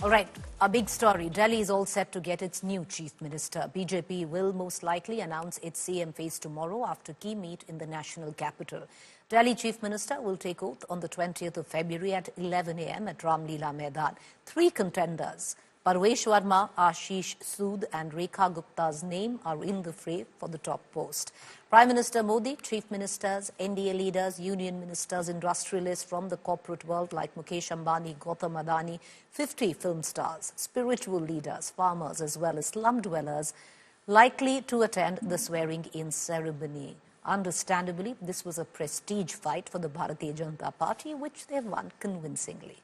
All right, a big story. Delhi is all set to get its new chief minister. BJP will most likely announce its CM face tomorrow after key meet in the national capital. Delhi chief minister will take oath on the 20th of February at 11 a.m. at Ramlila Maidan. Three contenders, Parvesh Verma, Ashish Sood and Rekha Gupta's name are in the fray for the top post. Prime Minister Modi, chief ministers, NDA leaders, union ministers, industrialists from the corporate world like Mukesh Ambani, Gautam Adani, 50 film stars, spiritual leaders, farmers as well as slum dwellers likely to attend the swearing-in ceremony. Understandably, this was a prestige fight for the Bharatiya Janata Party, which they won convincingly.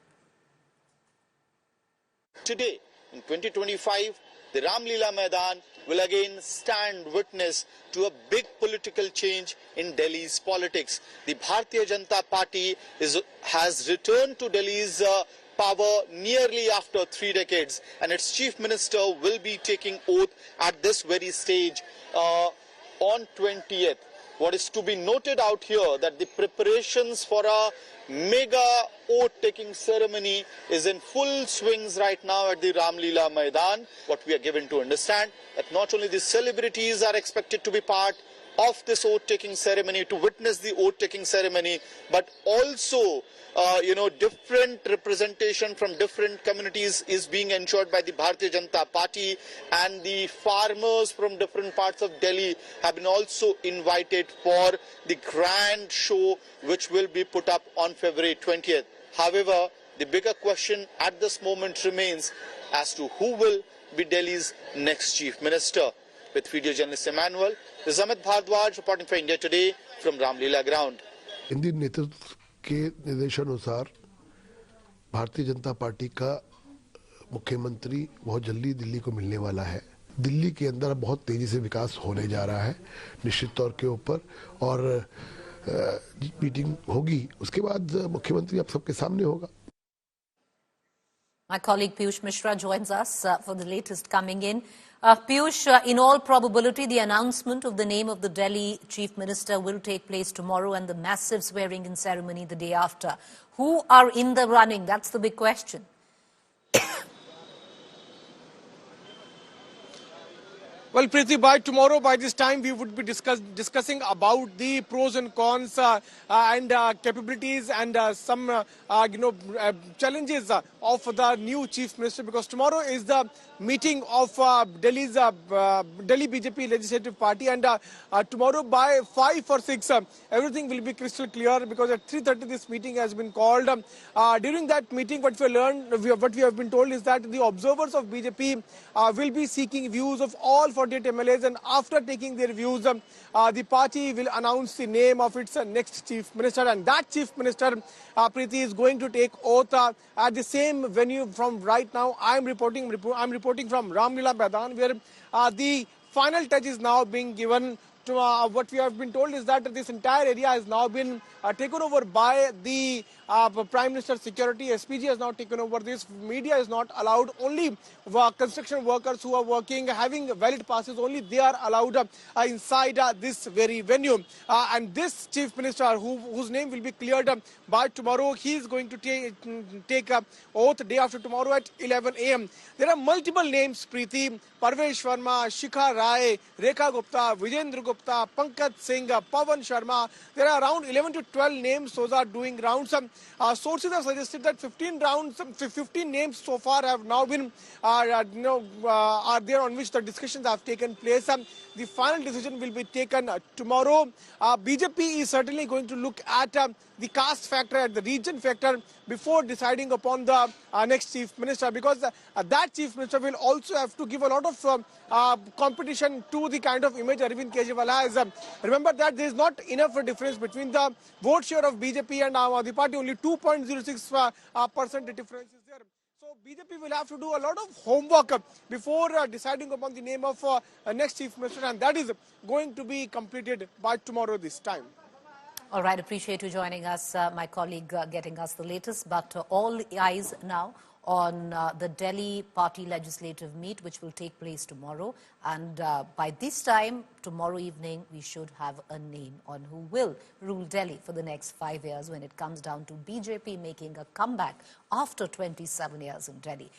Today, in 2025, the Ramlila Maidan will again stand witness to a big political change in Delhi's politics. The Bharatiya Janata Party has returned to Delhi's power nearly after 3 decades, and its chief minister will be taking oath at this very stage on 20th. What is to be noted out here that the preparations for a mega oath-taking ceremony is in full swings right now at the Ramlila Maidan. What we are given to understand that not only the celebrities are expected to be part of this oath-taking ceremony, to witness the oath-taking ceremony, but also different representation from different communities is being ensured by the Bharatiya Janata Party, and the farmers from different parts of Delhi have been also invited for the grand show which will be put up on February 20th. However, the bigger question at this moment remains as to who will be Delhi's next chief minister. With video journalist Emmanuel, this is Amit Bhardwaj reporting for India Today from Ramlila ground. इंडी नेतृत्व के निर्देशानुसार Bharatiya Janata party का मुख्यमंत्री बहुत जल्दी दिल्ली को मिलने वाला है। दिल्ली के अंदर बहुत तेजी से विकास होने जा रहा है निश्चित तौर के ऊपर, और मीटिंग होगी उसके बाद मुख्यमंत्री आप सबके सामने होगा। My colleague Piyush Mishra joins us for the latest coming in. Piyush, in all probability, the announcement of the name of the Delhi Chief Minister will take place tomorrow and the massive swearing-in ceremony the day after. Who are in the running? That's the big question. Well, Preeti, by tomorrow, by this time, we would be discussing about the pros and cons and capabilities and some, challenges of the new chief minister. Because tomorrow is the meeting of Delhi's Delhi BJP Legislative Party, and tomorrow by 5 or 6, everything will be crystal clear. Because at 3:30, this meeting has been called. During that meeting, what we have been told is that the observers of BJP will be seeking views of all 48 MLAs, and after taking their views, the party will announce the name of its next chief minister, and that chief minister, Preeti, is going to take oath at the same venue from right now. I'm reporting from Ramlila Maidan, where the final touch is now being given to what we have been told is that this entire area has now been taken over by the Prime Minister's security. SPG has now taken over this. Media is not allowed. Only construction workers who are working, having valid passes, only they are allowed inside this very venue. And this chief minister, whose name will be cleared by tomorrow, he is going to take oath day after tomorrow at 11 a.m. There are multiple names, Preeti: Parvesh Verma, Shikha Rai, Rekha Gupta, Vijendra Gupta, Pankaj Singh, Pawan Sharma. There are around 11 to 12 names. Those are doing rounds. Sources have suggested that 15 names so far have now been are there, on which the discussions have taken place. The final decision will be taken tomorrow. BJP is certainly going to look at the caste factor, at the region factor, before deciding upon the next chief minister, because that chief minister will also have to give a lot of competition to the kind of image Arvind Kejriwal has. Remember that there is not enough difference between the vote share of BJP and the party. Only 2.06% difference is there. So BJP will have to do a lot of homework before deciding upon the name of next chief minister, and that is going to be completed by tomorrow this time. All right, appreciate you joining us, my colleague, getting us the latest. But all eyes now on the Delhi party legislative meet, which will take place tomorrow. And by this time, tomorrow evening, we should have a name on who will rule Delhi for the next 5 years when it comes down to BJP making a comeback after 27 years in Delhi.